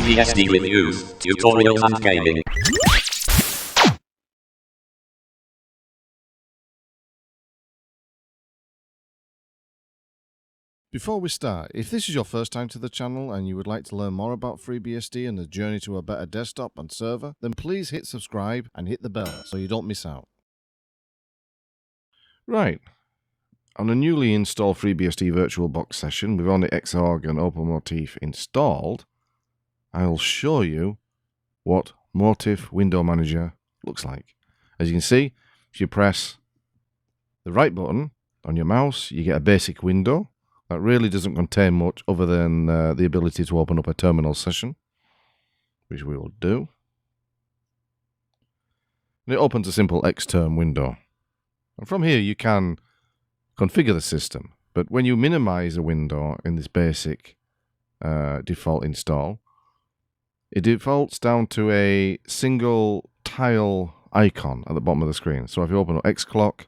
FreeBSD reviews, tutorials and gaming. Before we start, if this is your first time to the channel and you would like to learn more about FreeBSD and the journey to a better desktop and server, then please hit subscribe and hit the bell so you don't miss out. Right, on a newly installed FreeBSD VirtualBox session with only Xorg and Motif installed, I'll show you what Motif Window Manager looks like. As you can see, if you press the right button on your mouse, you get a basic window. That really doesn't contain much other than the ability to open up a terminal session, which we will do. And it opens a simple Xterm window. And from here you can configure the system, but when you minimize a window in this basic default install, it defaults down to a single tile icon at the bottom of the screen. So if you open up Xclock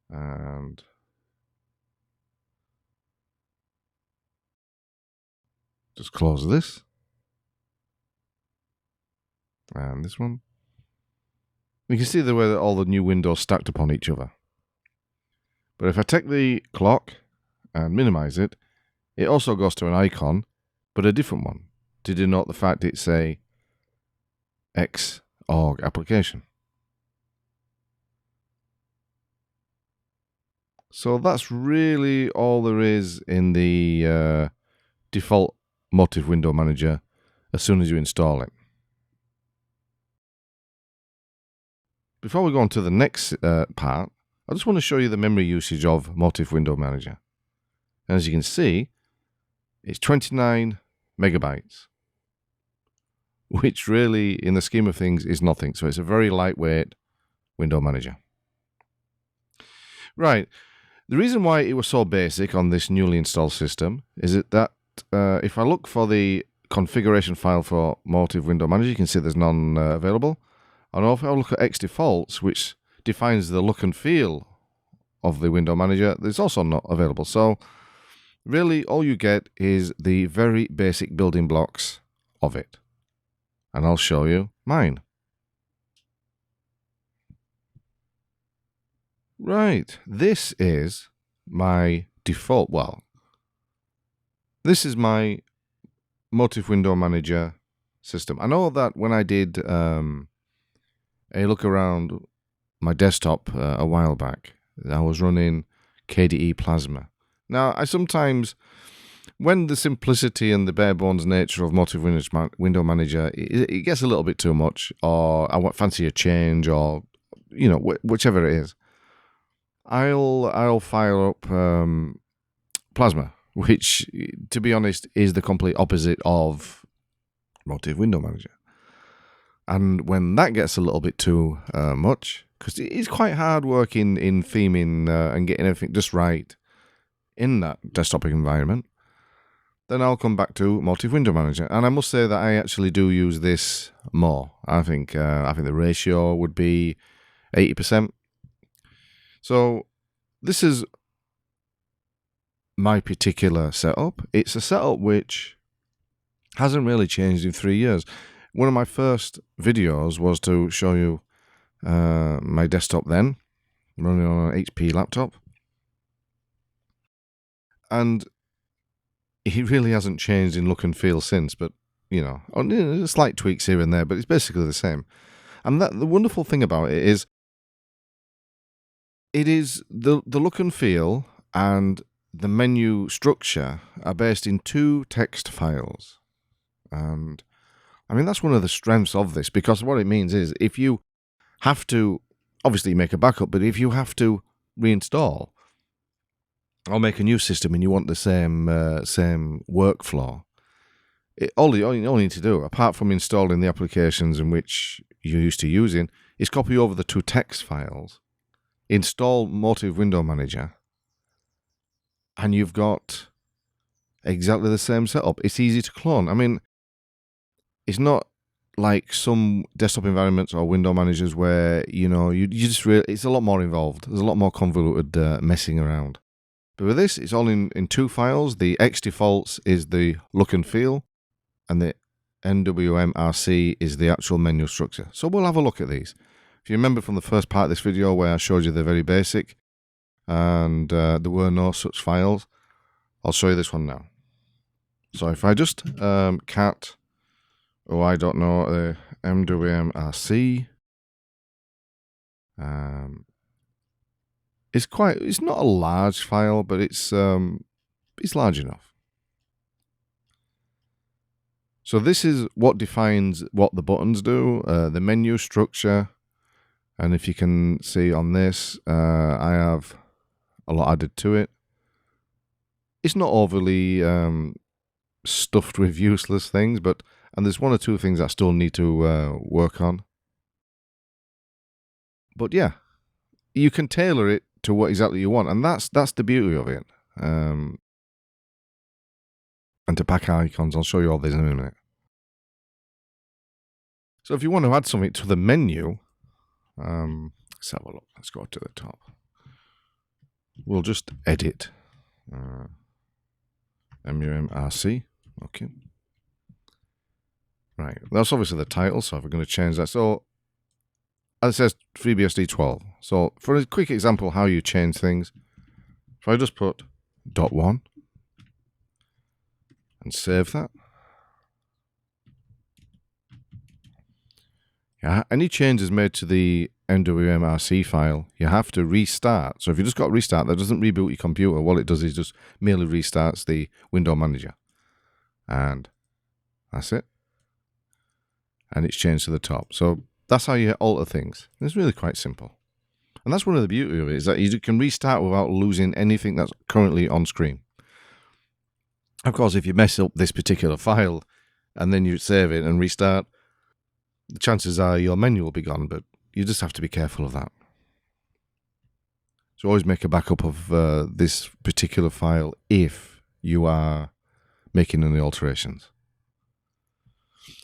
and just close this and this one, you can see the way that all the new windows stacked upon each other. But if I take the clock and minimize it, it also goes to an icon, but a different one, to denote the fact it's a Xorg application. So that's really all there is in the default Motif Window Manager as soon as you install it. Before we go on to the next part, I just want to show you the memory usage of Motif Window Manager. And as you can see, it's 29 megabytes, which really, in the scheme of things, is nothing. So it's a very lightweight window manager. Right. The reason why it was so basic on this newly installed system is that if I look for the configuration file for Motif Window Manager, you can see there's none available. And if I look at Xdefaults, which defines the look and feel of the window manager, there's also not available. So really all you get is the very basic building blocks of it. And I'll show you mine. Right, this is my default, this is my Motif Window Manager system. I know that when I did a look around my desktop a while back, I was running KDE Plasma. Now, I sometimes, when the simplicity and the bare bones nature of Motif Window Manager, it gets a little bit too much, or I fancy a change, or whichever it is, I'll fire up Plasma, which, to be honest, is the complete opposite of Motif Window Manager. And when that gets a little bit too much, because it's quite hard work in theming and getting everything just right in that desktop environment, then I'll come back to Motif Window Manager. And I must say that I actually do use this more. I think the ratio would be 80%. So this is my particular setup. It's a setup which hasn't really changed in 3 years. One of my first videos was to show you my desktop then, running on an HP laptop. And it really hasn't changed in look and feel since, but, slight tweaks here and there, but it's basically the same. And the wonderful thing about it is the look and feel and the menu structure are based in 2 text files. And I mean, that's one of the strengths of this, because what it means is if you have to, obviously make a backup, but if you have to reinstall or make a new system and you want the same workflow, all you need to do, apart from installing the applications in which you're used to using, is copy over the 2 text files, install Motif Window Manager, and you've got exactly the same setup. It's easy to clone. I mean, it's not like some desktop environments or window managers where, you just really, it's a lot more involved. There's a lot more convoluted messing around. But with this, it's all in 2 files. The Xdefaults is the look and feel, and the mwmrc is the actual menu structure. So we'll have a look at these. If you remember from the first part of this video where I showed you the very basic and there were no such files, I'll show you this one now. So if I just cat, I don't know, the mwmrc, it's not a large file, but it's large enough. So this is what defines what the buttons do, the menu structure. And if you can see on this, I have a lot added to it. It's not overly stuffed with useless things, and there's one or two things I still need to work on. But yeah, you can tailor it to what exactly you want, and that's the beauty of it. And to pack icons, I'll show you all this in a minute. So if you want to add something to the menu, let's have a look. Let's go to the top. We'll just edit mwmrc. Okay. Right. That's obviously the title, so if we're going to change that. So as it says FreeBSD 12. So for a quick example how you change things, if I just put .1 and save that. Yeah, any changes made to the mwmrc file, you have to restart. So if you just got restart, that doesn't reboot your computer. What it does is just merely restarts the window manager. And that's it. And it's changed to the top. So that's how you alter things. It's really quite simple. And that's one of the beauty of it, is that you can restart without losing anything that's currently on screen. Of course, if you mess up this particular file and then you save it and restart, the chances are your menu will be gone, but you just have to be careful of that. So always make a backup of this particular file if you are making any alterations.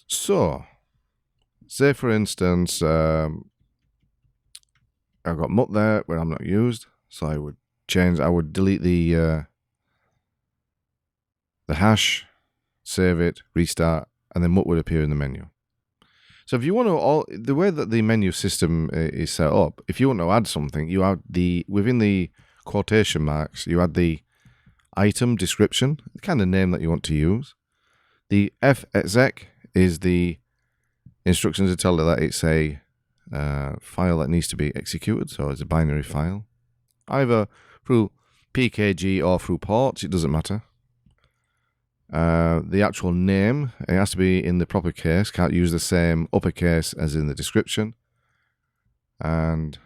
So, say for instance, I've got mut there where I'm not used, so I would delete the hash, save it, restart, and then mut would appear in the menu. So if you want to, the way that the menu system is set up, if you want to add something, you add within the quotation marks, you add the item description, the kind of name that you want to use. The fexec is the instructions to tell it that it's a file that needs to be executed, so it's a binary file. Either through PKG or through ports, it doesn't matter. The actual name, it has to be in the proper case, can't use the same uppercase as in the description. And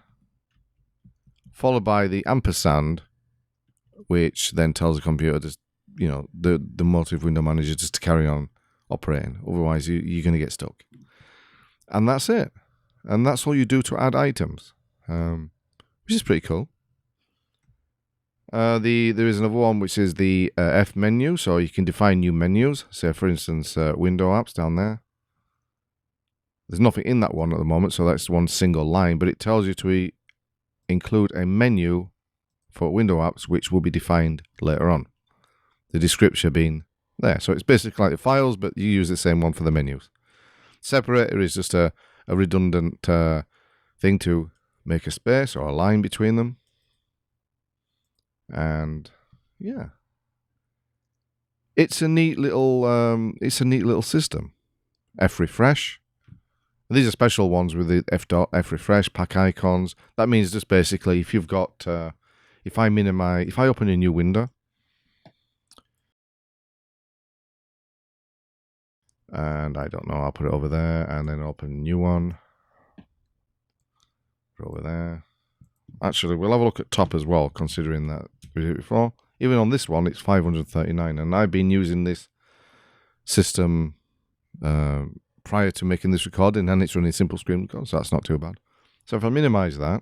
followed by the ampersand, which then tells the computer just, the Motif window manager just to carry on operating. Otherwise, you're going to get stuck. And that's it. And that's all you do to add items, which is pretty cool. There is another one which is the F menu, so you can define new menus. Say, for instance, window apps down there. There's nothing in that one at the moment, so that's one single line, but it tells you to include a menu for window apps, which will be defined later on. The description being there. So it's basically like the files, but you use the same one for the menus. Separator is just a redundant thing to make a space or a line between them. And yeah, it's a neat little system. F-refresh. These are special ones with the f.refresh pack icons. That means just basically if you've got if I open a new window and I don't know, I'll put it over there and then open a new one. Put it over there. Actually, we'll have a look at top as well, considering that we did it before. Even on this one, it's 539, and I've been using this system prior to making this recording, and it's running simple screen record, so that's not too bad. So if I minimize that,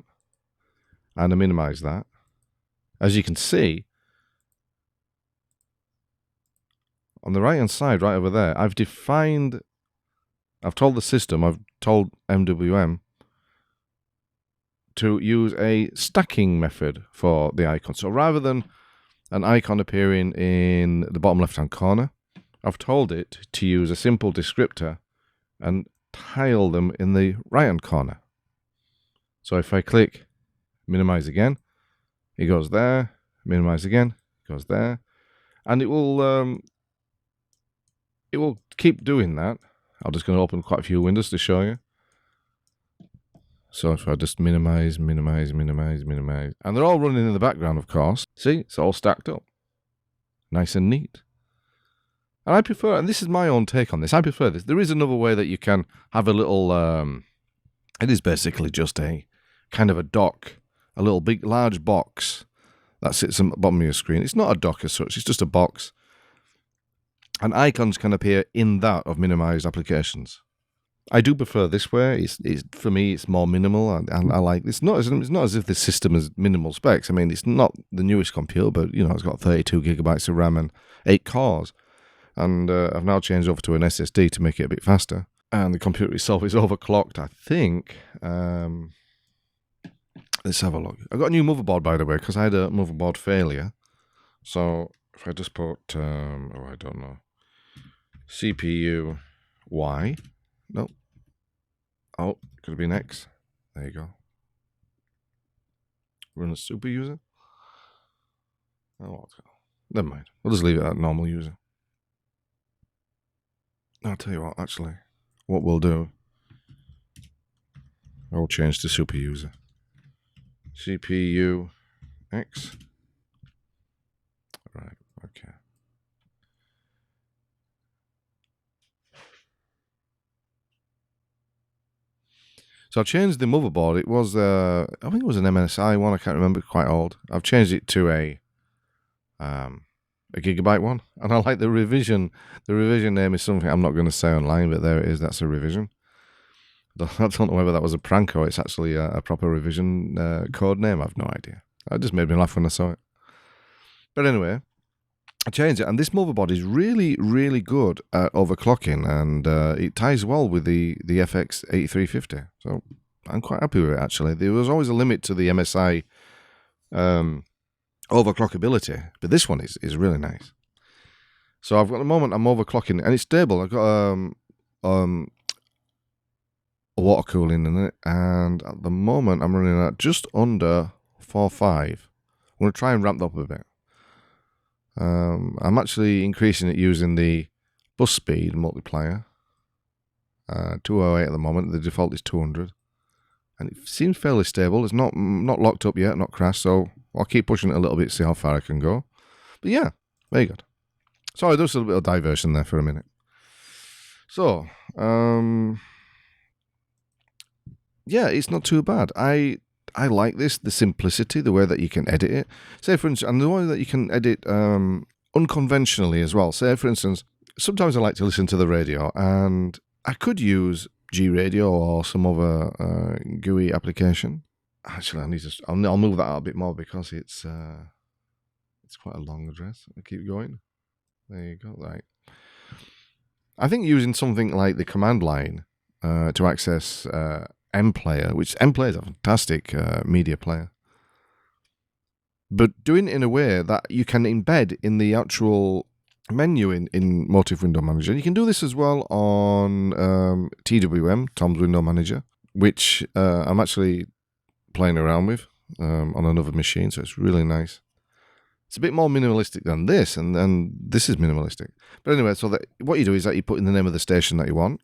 and I minimize that, as you can see, on the right-hand side, right over there, I've told the system, I've told MWM, to use a stacking method for the icon. So rather than an icon appearing in the bottom left-hand corner, I've told it to use a simple descriptor and tile them in the right-hand corner. So if I click minimize again, it goes there, minimize again, it goes there, and it will keep doing that. I'm just going to open quite a few windows to show you. So if I just minimize, and they're all running in the background, of course. See, it's all stacked up. Nice and neat. And I prefer, and this is my own take on this, I prefer this. There is another way that you can have a little, it is basically just a kind of a dock, a little big, large box that sits on the bottom of your screen. It's not a dock as such, it's just a box. And icons can appear in that of minimized applications. I do prefer this way. It's for me, it's more minimal, and I like this. It's not as if the system has minimal specs. I mean, it's not the newest computer, but you know, it's got 32 gigabytes of RAM and 8 cores. And I've now changed over to an SSD to make it a bit faster. And the computer itself is overclocked, I think. Let's have a look. I got a new motherboard, by the way, because I had a motherboard failure. So if I just put, I don't know, CPU Y. Nope. Oh, could have been X. There you go. Run a super user. Oh, never mind. We'll just leave it at normal user. I'll tell you what, actually, what we'll do, I'll change to super user. CPU X. Right, okay. So I changed the motherboard. It was, I think it was an MSI one. I can't remember. Quite old. I've changed it to a gigabyte one, and I like the revision. The revision name is something I'm not going to say online, but there it is. That's a revision. I don't know whether that was a prank or it's actually a proper revision code name. I've no idea. It just made me laugh when I saw it. But anyway, I changed it, and this motherboard is really, really good at overclocking, and it ties well with the FX 8350. So I'm quite happy with it, actually. There was always a limit to the MSI overclockability, but this one is really nice. So I've got, at the moment, I'm overclocking, and it's stable. I've got water cooling in it, and at the moment I'm running at just under 4.5. I'm going to try and ramp that up a bit. I'm actually increasing it using the bus speed multiplier. 208 at the moment. The default is 200, and it seems fairly stable. It's not locked up yet, not crashed. So I'll keep pushing it a little bit, see how far I can go. But yeah, very good. Sorry, there's a little bit of diversion there for a minute. So yeah, it's not too bad. I like this, the simplicity, the way that you can edit it. Say, for instance, and the way that you can edit unconventionally as well. Say, for instance, sometimes I like to listen to the radio, and I could use G-Radio or some other GUI application. Actually, I'll move that out a bit more because it's quite a long address. I'll keep going. There you go. Right. I think using something like the command line to access mPlayer, which mPlayer is a fantastic media player, but doing it in a way that you can embed in the actual menu in Motif Window Manager. You can do this as well on TWM, Tom's Window Manager, which I'm actually playing around with on another machine, so it's really nice. It's a bit more minimalistic than this, and this is minimalistic. But anyway, so what you do is that you put in the name of the station that you want,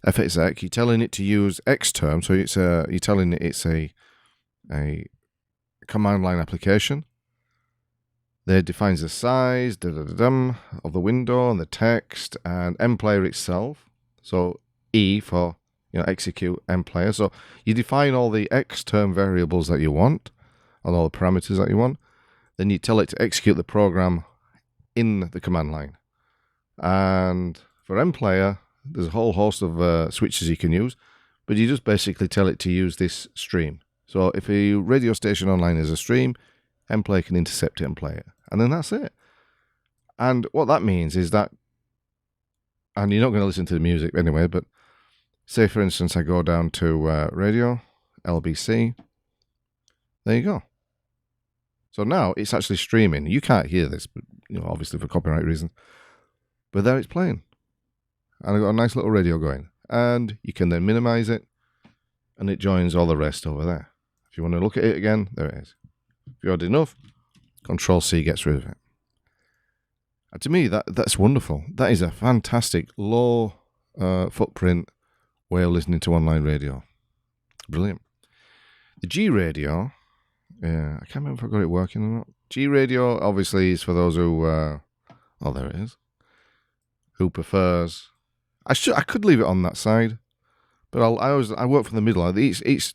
FXX, you're telling it to use X term, so it's you're telling it it's a command line application. There it defines the size of the window and the text and mPlayer itself. So E for execute mPlayer. So you define all the X term variables that you want and all the parameters that you want. Then you tell it to execute the program in the command line. And for mPlayer, there's a whole host of switches you can use, but you just basically tell it to use this stream. So if a radio station online is a stream, mPlayer can intercept it and play it. And then that's it. And what that means is that, and you're not going to listen to the music anyway, but say, for instance, I go down to radio, LBC. There you go. So now it's actually streaming. You can't hear this, but obviously for copyright reasons. But there it's playing. And I've got a nice little radio going. And you can then minimize it, and it joins all the rest over there. If you want to look at it again, there it is. If you had enough, Control-C gets rid of it. And to me, that's wonderful. That is a fantastic low footprint way of listening to online radio. Brilliant. The G radio, I can't remember if I got it working or not. G radio, obviously, is for those who, oh, there it is, who prefers. I could leave it on that side, but I work from the middle. Each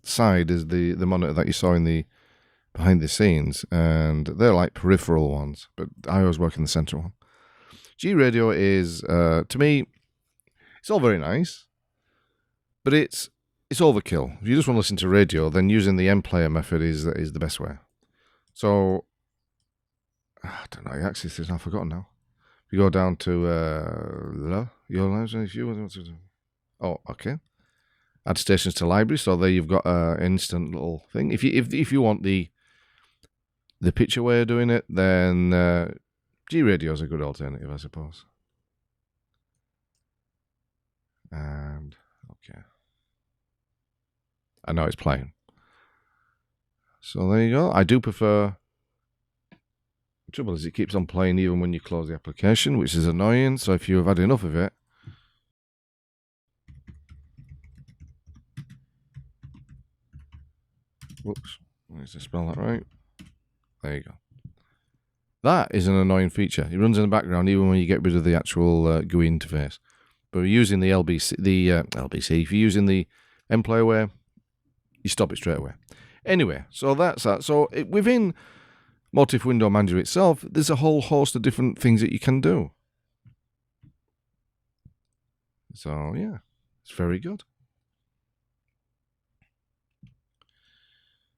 side is the monitor that you saw in the behind the scenes, and they're like peripheral ones, but I always work in the center one. G radio is, to me, it's all very nice, but it's overkill. If you just want to listen to radio, then using the M player method is the best way. So, I don't know, actually, this is now forgotten now. If you go down to your lives, oh, okay. Add stations to library. So there you've got an instant little thing. If you want the picture way of doing it, then G radio is a good alternative, I suppose. And okay, I know it's playing. So there you go. I do prefer. The trouble is it keeps on playing even when you close the application, which is annoying. So if you have had enough of it, whoops, let's just spell that right. There you go. That is an annoying feature. It runs in the background even when you get rid of the actual GUI interface. But using the LBC, if you're using the M-Player way, you stop it straight away. Anyway, so that's that. So within Motif Window Manager itself, there's a whole host of different things that you can do. So yeah, it's very good.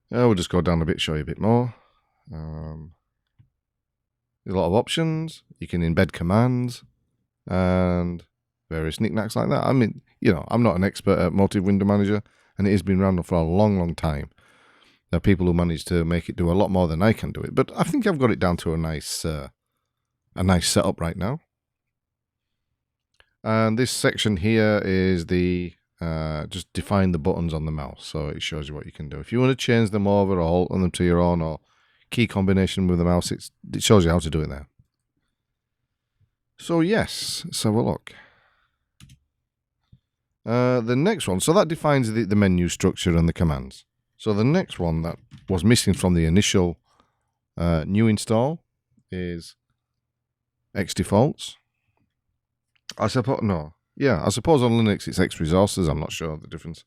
We'll just go down a bit, show you a bit more. There's a lot of options. You can embed commands and various knickknacks like that. I mean, you know, I'm not an expert at Motif Window Manager, and it has been around for a long, long time. There are people who manage to make it do a lot more than I can do it, but I think I've got it down to a nice setup right now. And this section here is the just define the buttons on the mouse, so it shows you what you can do. If you want to change them over or alter them to your own or key combination with the mouse, it shows you how to do it there. So yes, let's have a look. The next one, so that defines the menu structure and the commands. So the next one that was missing from the initial new install is Xdefaults. I suppose on Linux it's X resources. I'm not sure the difference.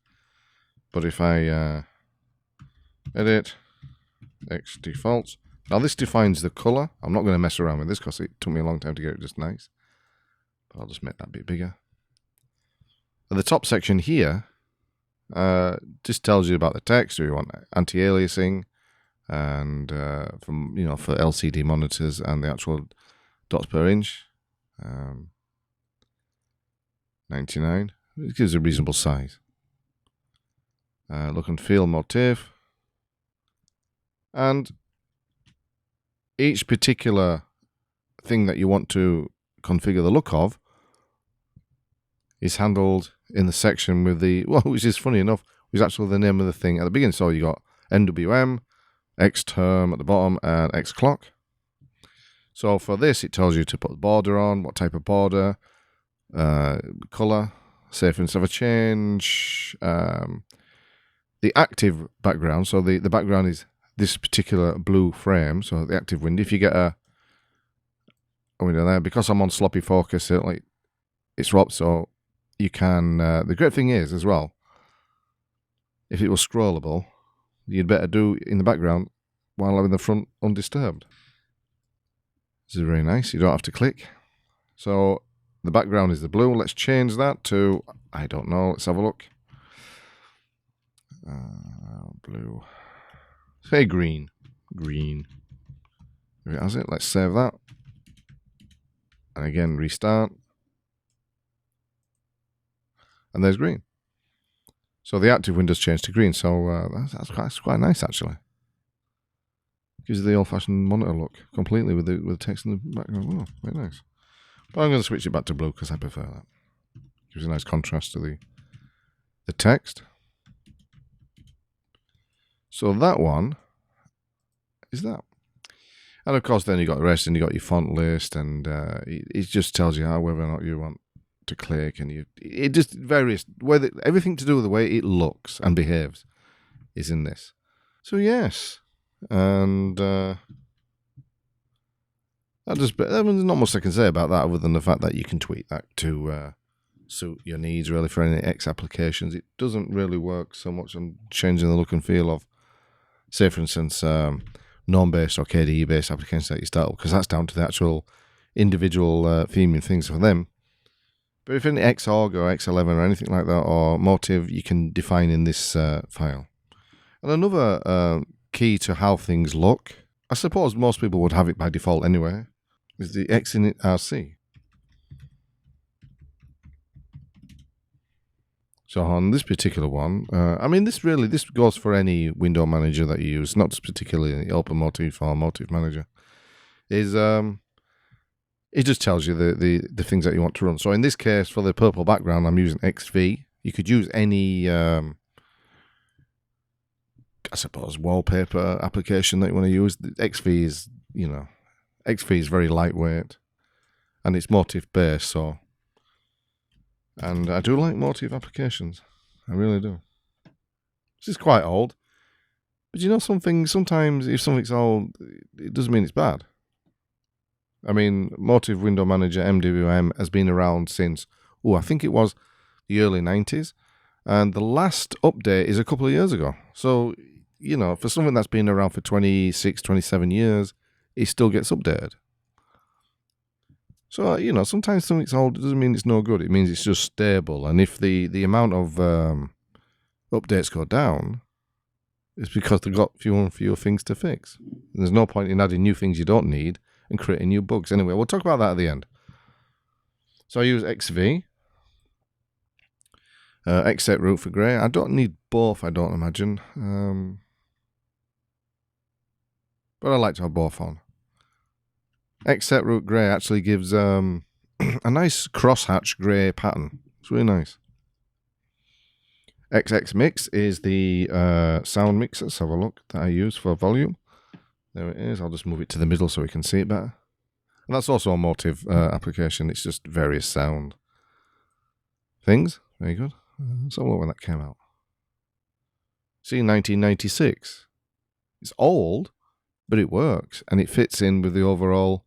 But if I edit Xdefaults, now this defines the color. I'm not going to mess around with this because it took me a long time to get it just nice. But I'll just make that bit bigger. At the top section here, just tells you about the text. So you want anti-aliasing, and for LCD monitors and the actual dots per inch. 99. It gives a reasonable size. Look and feel Motif, and each particular thing that you want to configure the look of is handled in the section with the, which is funny enough, is actually the name of the thing at the beginning. So you got MWM, Xterm at the bottom, and Xclock. So for this, it tells you to put the border on, what type of border, color, say for instance of a change, the active background. So the background is this particular blue frame. So the active window. If you get a window there, because I'm on sloppy focus, it's swapped. So you can. The great thing is as well, if it was scrollable, you'd better do in the background while I'm in the front undisturbed. This is very nice. You don't have to click. So the background is the blue. Let's change that to, I don't know. Let's have a look. Blue. Say green. Green. There it has it. Let's save that. And again, restart. And there's green. So the active window's changed to green. So that's quite nice, actually. Gives you the old-fashioned monitor look completely with the text in the background. Oh, very nice. But I'm going to switch it back to blue because I prefer that. Gives a nice contrast to the text. So that one is that. And of course, then you got the rest, and you got your font list, and it just tells you whether or not you want to click, and it just various whether everything to do with the way it looks and behaves is in this. So yes, and there's not much I can say about that other than the fact that you can tweak that to suit your needs really for any X applications. It doesn't really work so much on changing the look and feel of, say for instance, norm-based or KDE-based applications that you start with, because that's down to the actual individual theming things for them. But if any Xorg or X11 or anything like that, or Motif, you can define in this file. And another key to how things look, I suppose most people would have it by default anyway, is the XinitRC. So on this particular one, I mean, this goes for any window manager that you use, not just particularly OpenMotif or Motif Manager. Is it just tells you the things that you want to run. So in this case, for the purple background, I'm using XV. You could use any, I suppose, wallpaper application that you want to use. XV is, XV is very lightweight, and it's Motif based, so. And I do like Motif applications. I really do. This is quite old. But you know something, sometimes if something's old, it doesn't mean it's bad. I mean, Motif Window Manager MWM has been around since, I think it was the early 90s. And the last update is a couple of years ago. So, for something that's been around for 26, 27 years, it still gets updated. So, sometimes something's old, it doesn't mean it's no good. It means it's just stable. And if the amount of updates go down, it's because they've got fewer and fewer things to fix. And there's no point in adding new things you don't need and creating new bugs. Anyway, we'll talk about that at the end. So I use XV. Except root for grey. I don't need both, I don't imagine. But I like to have both on. Except root grey actually gives a nice crosshatch grey pattern. It's really nice. XX Mix is the sound mixer. Let's have a look that I use for volume. There it is. I'll just move it to the middle so we can see it better. And that's also a Motif application. It's just various sound things. Very good. Let's have a look when that came out. See, 1996. It's old, but it works. And it fits in with the overall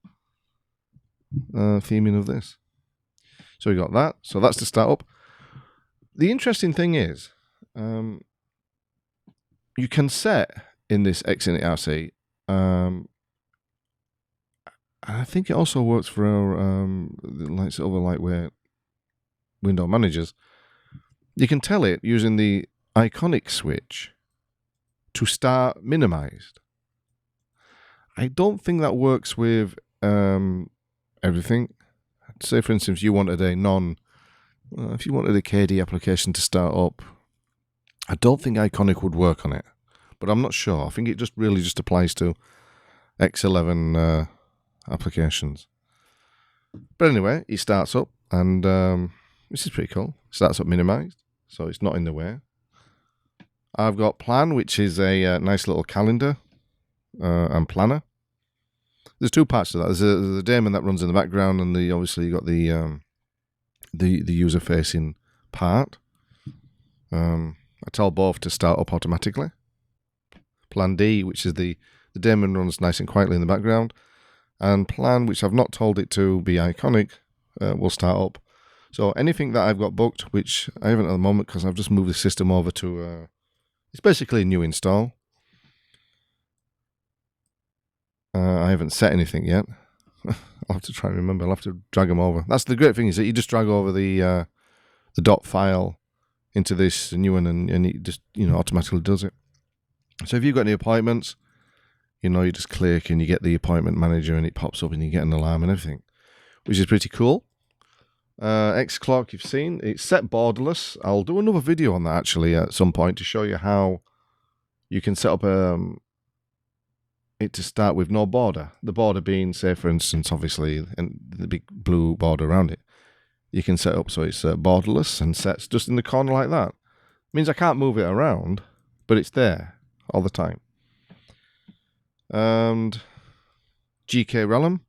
theming of this. So we got that. So that's the startup. The interesting thing is, you can set in this XinitRC, I think it also works for our other lightweight window managers. You can tell it using the iconic switch to start minimized. I don't think that works with everything. Say, for instance, you wanted if you wanted a KDE application to start up, I don't think iconic would work on it, but I'm not sure. I think it really just applies to X11 applications. But anyway, it starts up, and this is pretty cool. It starts up minimized, so it's not in the way. I've got Plan, which is a nice little calendar and planner. There's two parts to that. There's a daemon that runs in the background, and obviously you got the user-facing part. I tell both to start up automatically. Plan D, which is the daemon, runs nice and quietly in the background. And Plan, which I've not told it to be iconic, will start up. So anything that I've got booked, which I haven't at the moment because I've just moved the system over to... it's basically a new install. I haven't set anything yet. I'll have to try and remember. I'll have to drag them over. That's the great thing, is that you just drag over the dot file into this new one, and it just automatically does it. So if you've got any appointments, you just click and you get the appointment manager, and it pops up and you get an alarm and everything, which is pretty cool. X clock you've seen. It's set borderless. I'll do another video on that actually at some point to show you how you can set up it to start with no border. The border being, say, for instance, obviously, and the big blue border around it. You can set up so it's borderless and sets just in the corner like that. It means I can't move it around, but it's there all the time. And GK Realm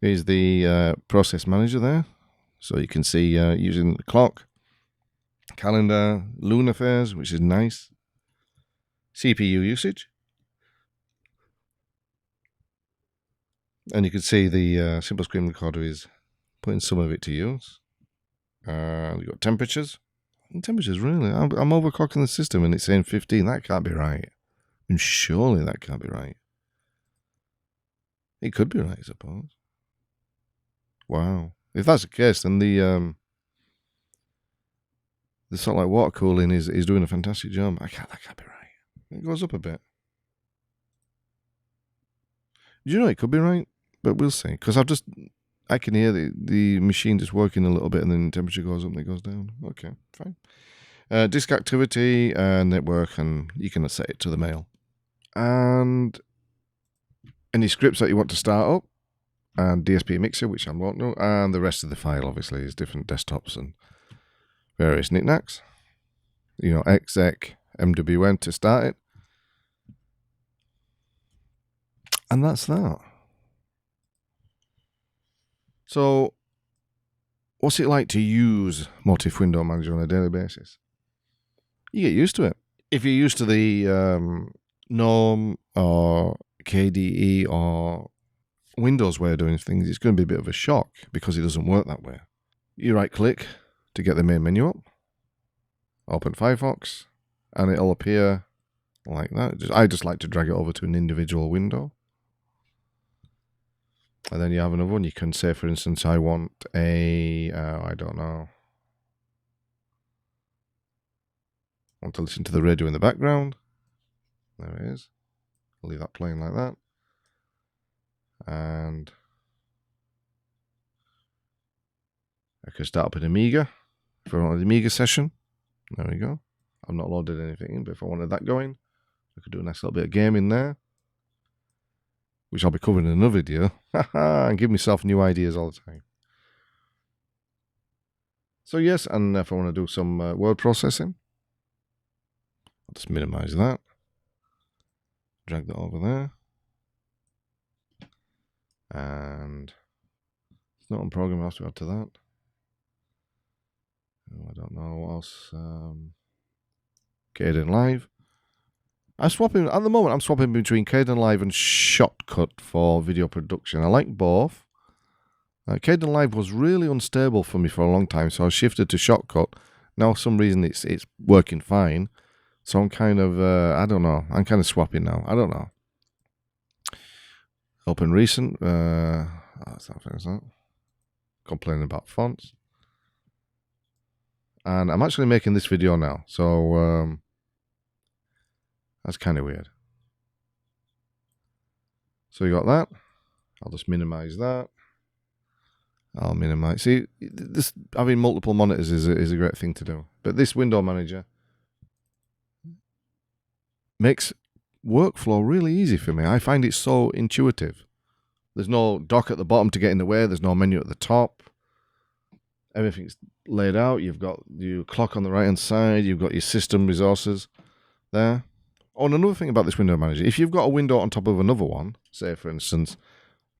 is the process manager there. So you can see using the clock, calendar, lunar phase, which is nice. CPU usage. And you can see the simple screen recorder is putting some of it to use. You've got temperatures. And temperatures, really? I'm overclocking the system and it's saying 15. That can't be right. And surely that can't be right. It could be right, I suppose. Wow. If that's the case, then the sort of like water cooling is doing a fantastic job. That can't be right. It goes up a bit. Do you know it could be right? But we'll see. Because I can hear the machine just working a little bit and then the temperature goes up and it goes down. Okay, fine. Disk activity, network, and you can set it to the mail. And any scripts that you want to start up, and DSP mixer, which I won't know, and the rest of the file obviously is different desktops and various knickknacks. You know, exec, MWN to start it. And that's that. So, what's it like to use Motif Window Manager on a daily basis? You get used to it. If you're used to the GNOME or KDE or Windows way of doing things, it's going to be a bit of a shock because it doesn't work that way. You right-click to get the main menu up, open Firefox, and it'll appear like that. I just like to drag it over to an individual window. And then you have another one. You can say, for instance, I want a, I don't know. I want to listen to the radio in the background. There it is. I'll leave that playing like that. And I could start up an Amiga if I wanted an Amiga session. There we go. I've not loaded anything in, but if I wanted that going, I could do a nice little bit of gaming there, which I'll be covering in another video, and give myself new ideas all the time. So yes, and if I want to do some word processing, I'll just minimize that, drag that over there, and it's not on program, I have to add to that. Oh, I don't know what else. Kdenlive. At the moment, I'm swapping between Kdenlive and Shotcut for video production. I like both. Kdenlive was really unstable for me for a long time, so I shifted to Shotcut. Now, for some reason, it's working fine. So I'm kind of, I don't know. I'm kind of swapping now. I don't know. Open recent. That's that. Complaining about fonts. And I'm actually making this video now. So, that's kind of weird. So you got that. I'll just minimize that. I'll minimize. See, this having multiple monitors is a great thing to do. But this window manager makes workflow really easy for me. I find it so intuitive. There's no dock at the bottom to get in the way. There's no menu at the top. Everything's laid out. You've got your clock on the right hand side. You've got your system resources there. Oh, and another thing about this window manager, if you've got a window on top of another one, say for instance,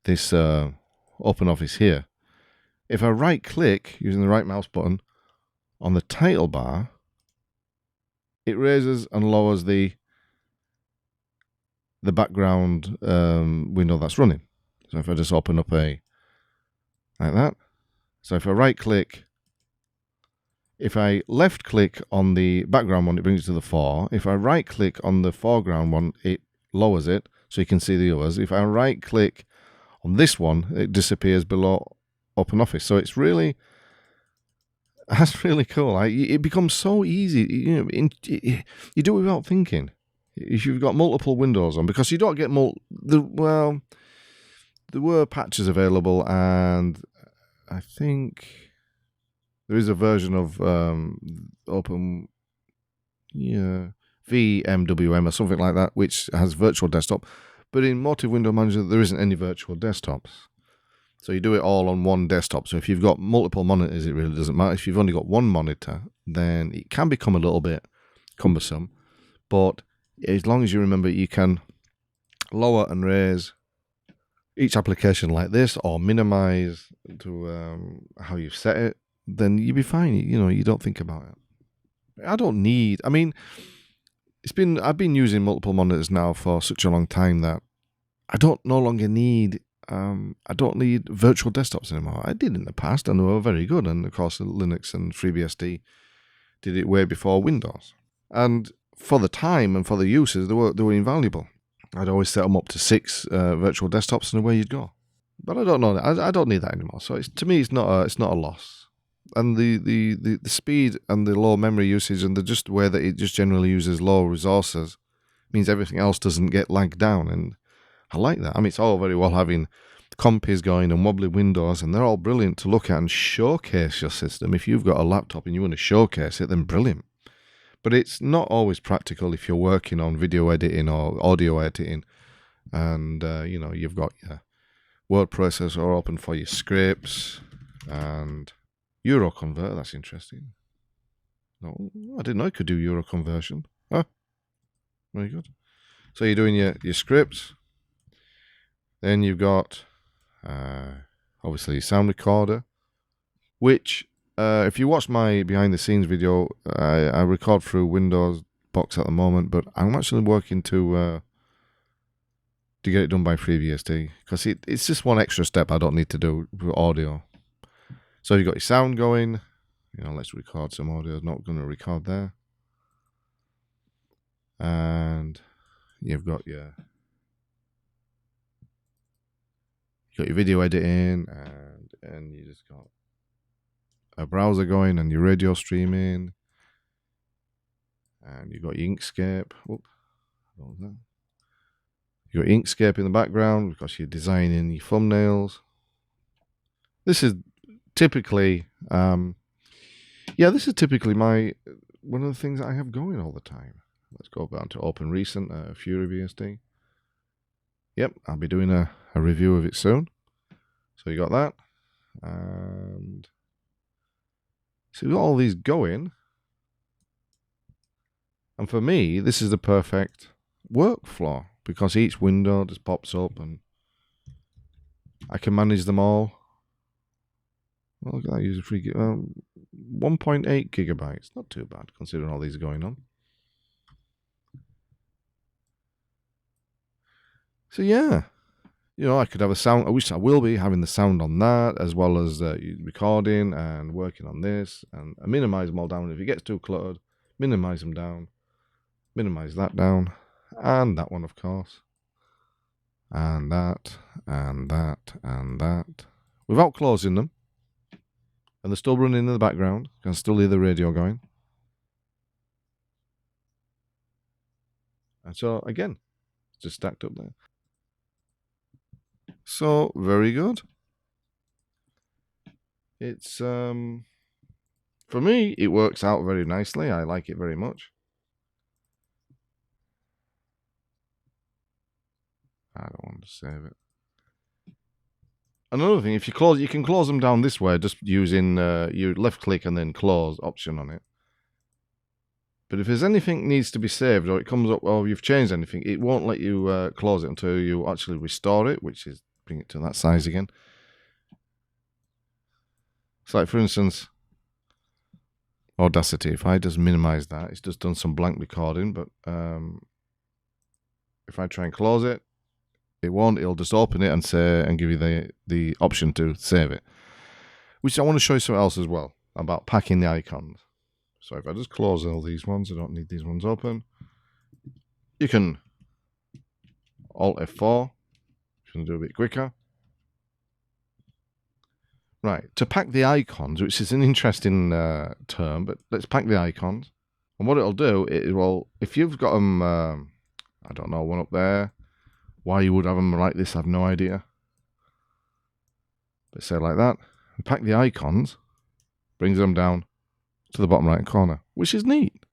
this OpenOffice here, if I right click using the right mouse button on the title bar, it raises and lowers the background window that's running. So if I just open up like that, so if I right click, if I left click on the background one, it brings it to the fore. If I right click on the foreground one, it lowers it so you can see the others. If I right click on this one, it disappears below OpenOffice. So it's really, that's really cool. It becomes so easy. You know, you do it without thinking. If you've got multiple windows on, because you don't get there were patches available, and I think there is a version of VMWM or something like that, which has virtual desktop. But in Motif Window Manager, there isn't any virtual desktops. So you do it all on one desktop. So if you've got multiple monitors, it really doesn't matter. If you've only got one monitor, then it can become a little bit cumbersome. But as long as you remember, you can lower and raise each application like this, or minimize to how you've set it, then you'll be fine. You don't think about it. I don't need. I mean, I've been using multiple monitors now for such a long time that I no longer need. I don't need virtual desktops anymore. I did in the past, and they were very good. And of course, Linux and FreeBSD did it way before Windows. And for the time and for the uses, they were invaluable. I'd always set them up to 6 virtual desktops, and away you'd go. But I don't know. I don't need that anymore. So to me, it's not a loss. And the speed and the low memory usage and just the way that it just generally uses low resources means everything else doesn't get lagged down. And I like that. I mean, it's all very well having compies going and wobbly windows, and they're all brilliant to look at and showcase your system. If you've got a laptop and you want to showcase it, then brilliant. But it's not always practical if you're working on video editing or audio editing, and you've got your word processor open for your scripts and Euro converter. That's interesting. No, I didn't know it could do Euro conversion. Huh? Very good. So you're doing your scripts. Then you've got obviously your sound recorder, which if you watch my behind the scenes video, I record through Windows Box at the moment, but I'm actually working to get it done by FreeBSD, because it's just one extra step I don't need to do with audio. So you've got your sound going. Let's record some audio. I'm not going to record there. And you've got your video editing, and you just got a browser going and your radio streaming, and you've got your Inkscape. What was that? You've got Inkscape in the background because you're designing your thumbnails. This is typically, this is typically one of the things that I have going all the time. Let's go down to Open Recent, FreeBSD. Yep, I'll be doing a review of it soon. So you got that. And so we've got all these going. And for me, this is the perfect workflow, because each window just pops up and I can manage them all. Well, look at that, user free 1.8 gigabytes. Not too bad considering all these are going on. So yeah, I could have a sound. I wish I will be having the sound on that, as well as recording and working on this, and I minimize them all down. If it gets too cluttered, minimize them down, minimize that down, and that one, of course, and that, and that, and that, without closing them. And they're still running in the background. You can still hear the radio going. And so, again, it's just stacked up there. So, very good. It's, for me, it works out very nicely. I like it very much. I don't want to save it. Another thing, if you close, you can close them down this way, just using your left click and then close option on it. But if there's anything needs to be saved, or it comes up, or you've changed anything, it won't let you close it until you actually restore it, which is bring it to that size again. So, like, for instance, Audacity, if I just minimize that, it's just done some blank recording, but if I try and close it, it won't. It'll just open it and say, and give you the option to save it. Which I want to show you something else as well about packing the icons. So if I just close all these ones, I don't need these ones open. You can Alt F4. If you want to do a bit quicker. Right, to pack the icons, which is an interesting term, but let's pack the icons. And what it'll do, it will, if you've got them, I don't know, one up there. Why you would have them like this, I have no idea. But say like that. And pack the icons, brings them down to the bottom right corner, which is neat.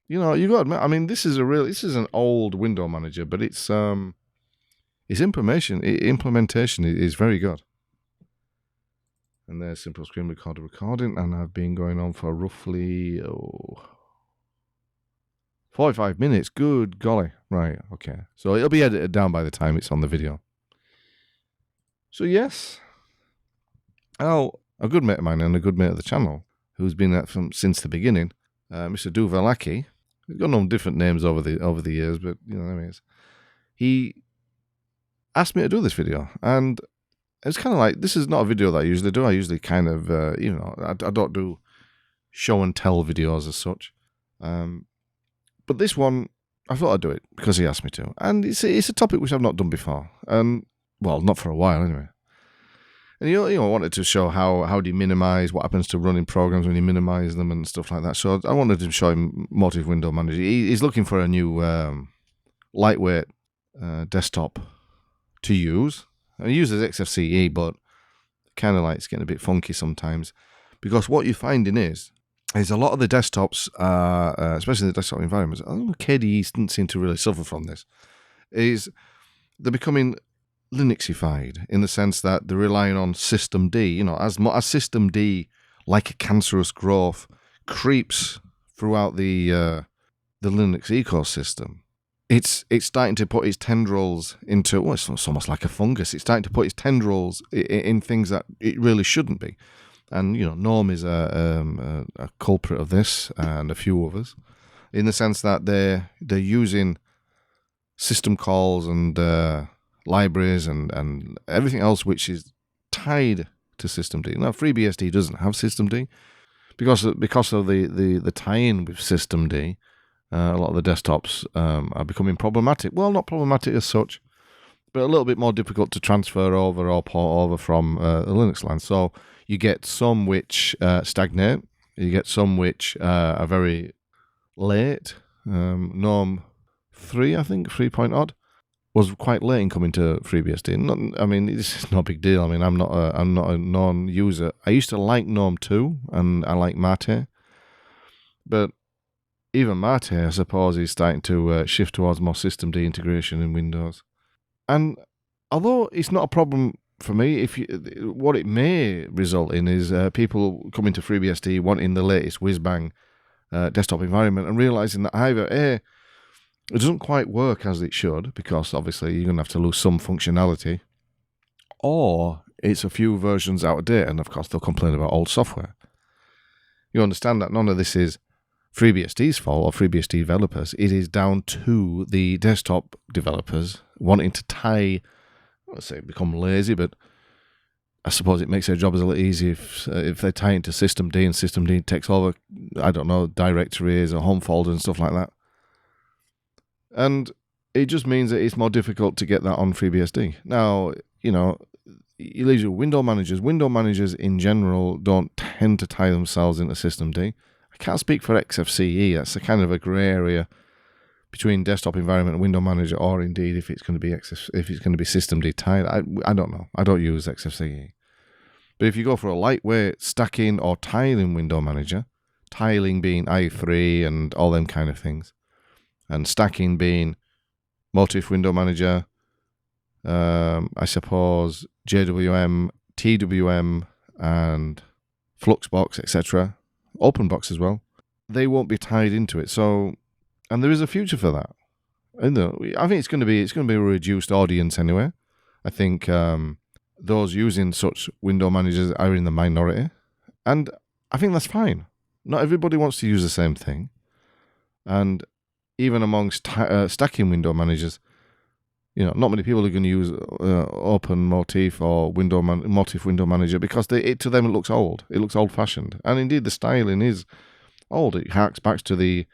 You got to admit, I mean, this is an old window manager, but it's its implementation is very good. And there's simple screen recorder recording, and I've been going on for roughly 45 minutes. Good golly. Right, okay. So it'll be edited down by the time it's on the video. So yes. Oh, a good mate of mine and a good mate of the channel, who's been at since the beginning, Mr. Duvalaki. He's got no different names over the years, but you know what I mean. He asked me to do this video, and it's kind of like, this is not a video that I usually do. I usually kind of, I don't do show and tell videos as such. But this one, I thought I'd do it because he asked me to. And it's a topic which I've not done before. And, well, not for a while anyway. And I wanted to show how do you minimize, what happens to running programs when you minimize them and stuff like that. So I wanted to show him Motif Window Manager. He's looking for a new lightweight desktop to use. He uses XFCE, but kind of like it's getting a bit funky sometimes. Because what you're finding is a lot of the desktops, especially the desktop environments, KDE doesn't seem to really suffer from this, is they're becoming Linuxified in the sense that they're relying on systemd. As systemd, like a cancerous growth, creeps throughout the Linux ecosystem, it's starting to put its tendrils into, it's almost like a fungus. It's starting to put its tendrils in things that it really shouldn't be. And, GNOME is a culprit of this, and a few others, in the sense that they're using system calls and libraries and everything else which is tied to systemd. Now, FreeBSD doesn't have systemd because of the tie-in with systemd. A lot of the desktops are becoming problematic. Well, not problematic as such, but a little bit more difficult to transfer over or port over from the Linux land. So you get some which stagnate. You get some which are very late. GNOME 3, I think, 3 point odd, was quite late in coming to FreeBSD. This is no big deal. I'm not a non-user. I used to like GNOME 2, and I like Mate, but even Mate, I suppose, is starting to shift towards more systemd integration in Windows. And although it's not a problem for me, what it may result in is people coming to FreeBSD wanting the latest whiz-bang desktop environment and realizing that either A, it doesn't quite work as it should, because obviously you're going to have to lose some functionality, or it's a few versions out of date, and of course they'll complain about old software. You understand that none of this is FreeBSD's fault or FreeBSD developers. It is down to the desktop developers wanting to tie, let's say, become lazy, but I suppose it makes their job a little easy if they tie into systemd and systemd takes over, I don't know, directories or home folders and stuff like that. And it just means that it's more difficult to get that on FreeBSD. Now, you leave your window managers. Window managers in general don't tend to tie themselves into systemd. I can't speak for XFCE. That's a kind of a grey area between desktop environment and window manager, or indeed if it's going to be systemd tied. I don't know. I don't use XFCE. But if you go for a lightweight stacking or tiling window manager, tiling being i3 and all them kind of things, and stacking being Motif Window Manager, I suppose JWM, TWM, and Fluxbox, etc. OpenBox as well. They won't be tied into it. So, and there is a future for that. I think it's going to be a reduced audience anyway. I think those using such window managers are in the minority, and I think that's fine. Not everybody wants to use the same thing, and even amongst stacking window managers, not many people are going to use Open Motif or Motif Window Manager because to them it looks old. It looks old-fashioned, and indeed the styling is old. It harks back to the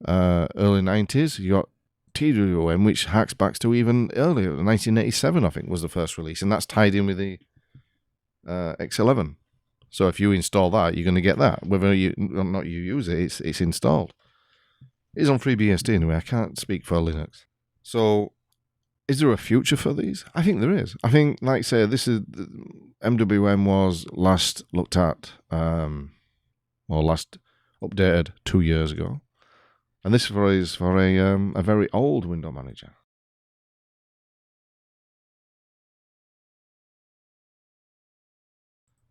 early 90s. You got TWM, which harks back to even earlier. 1987, I think, was the first release, and that's tied in with the X11. So if you install that, you're going to get that. Whether or not you use it, it's installed. It's on FreeBSD anyway. I can't speak for Linux. So, is there a future for these? I think there is. I think, like I say, MWM was last looked at, or last updated 2 years ago, and this is for a very old window manager.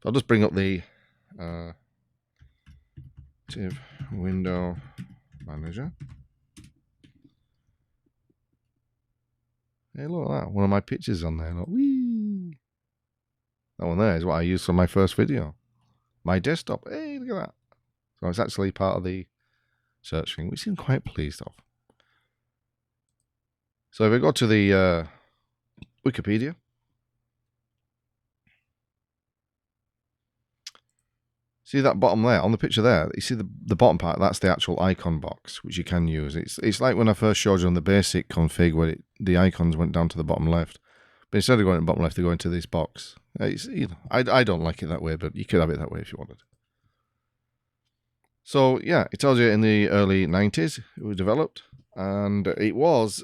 I'll just bring up the window manager. Hey, look at that. One of my pictures on there. Look, whee! That one there is what I used for my first video. My desktop. Hey, look at that. So it's actually part of the search thing, which I'm quite pleased of. So if we go to the Wikipedia, see that bottom there, on the picture there, you see the bottom part, that's the actual icon box, which you can use. It's like when I first showed you on the basic config where the icons went down to the bottom left. But instead of going to the bottom left, they go into this box. I don't like it that way, but you could have it that way if you wanted. So yeah, it tells you in the early 90s it was developed, and it was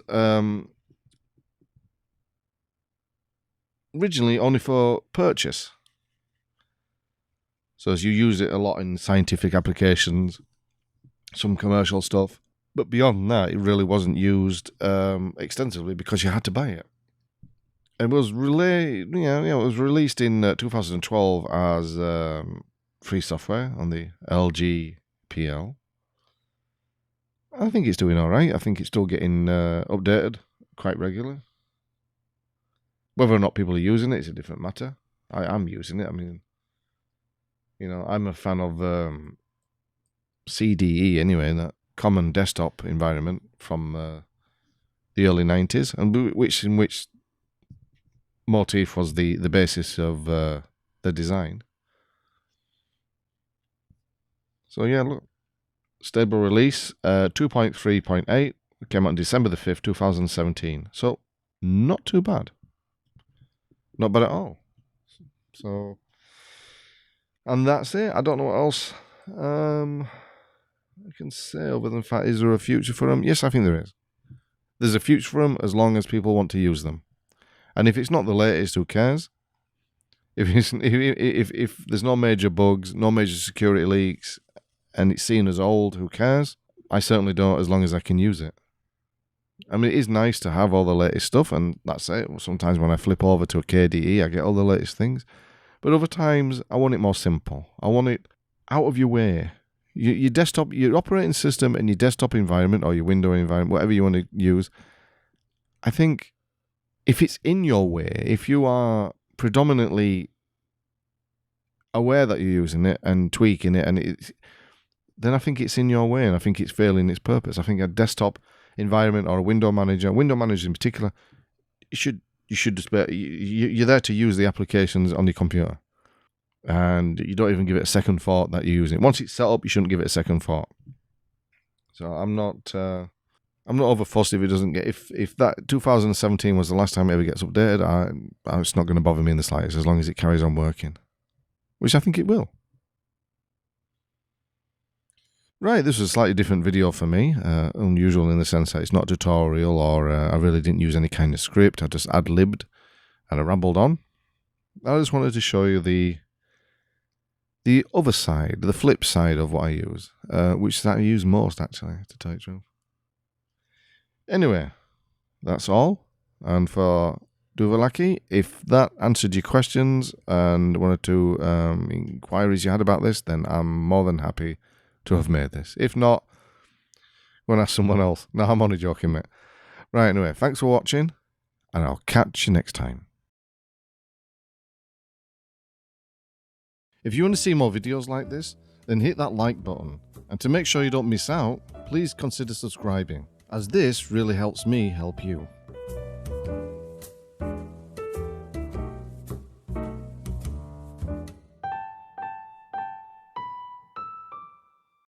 originally only for purchase. So as you use it a lot in scientific applications, some commercial stuff, but beyond that, it really wasn't used extensively because you had to buy it. It was it was released in 2012 as free software on the LGPL. I think it's doing all right. I think it's still getting updated quite regularly. Whether or not people are using it is a different matter. I'm using it. I mean, I'm a fan of CDE anyway, that common desktop environment from the early 90s, and in which Motif was the basis of the design. So yeah, look, stable release 2.3.8 came out on December the 5th, 2017. So not too bad. Not bad at all. So, and that's it. I don't know what else I can say other than fact, is there a future for them? Yes, I think there is. There's a future for them as long as people want to use them. And if it's not the latest, who cares? If there's no major bugs, no major security leaks, and it's seen as old, who cares? I certainly don't, as long as I can use it. I mean, it is nice to have all the latest stuff, and that's it. Sometimes when I flip over to a KDE, I get all the latest things. But other times, I want it more simple. I want it out of your way. Your desktop, your operating system and your desktop environment, or your window environment, whatever you want to use, I think if it's in your way, if you are predominantly aware that you're using it and tweaking it, then I think it's in your way, and I think it's failing its purpose. I think a desktop environment or a window manager in particular, you should just you're there to use the applications on your computer, and you don't even give it a second thought that you're using it. Once it's set up, you shouldn't give it a second thought. So I'm not over fussed if it doesn't get, if that 2017 was the last time it ever gets updated. It's not going to bother me in the slightest as long as it carries on working, which I think it will. Right, this was a slightly different video for me, unusual in the sense that it's not a tutorial, or I really didn't use any kind of script. I just ad-libbed and I rambled on. I just wanted to show you the other side, the flip side of what I use, which I use most, actually, to tell you the truth. Anyway, that's all. And for Duvalaki, if that answered your questions and one or two inquiries you had about this, then I'm more than happy to have made this. If not, we'll ask someone else. No, I'm only joking, mate. Right, anyway, thanks for watching, and I'll catch you next time. If you want to see more videos like this, then hit that like button. And to make sure you don't miss out, please consider subscribing, as this really helps me help you.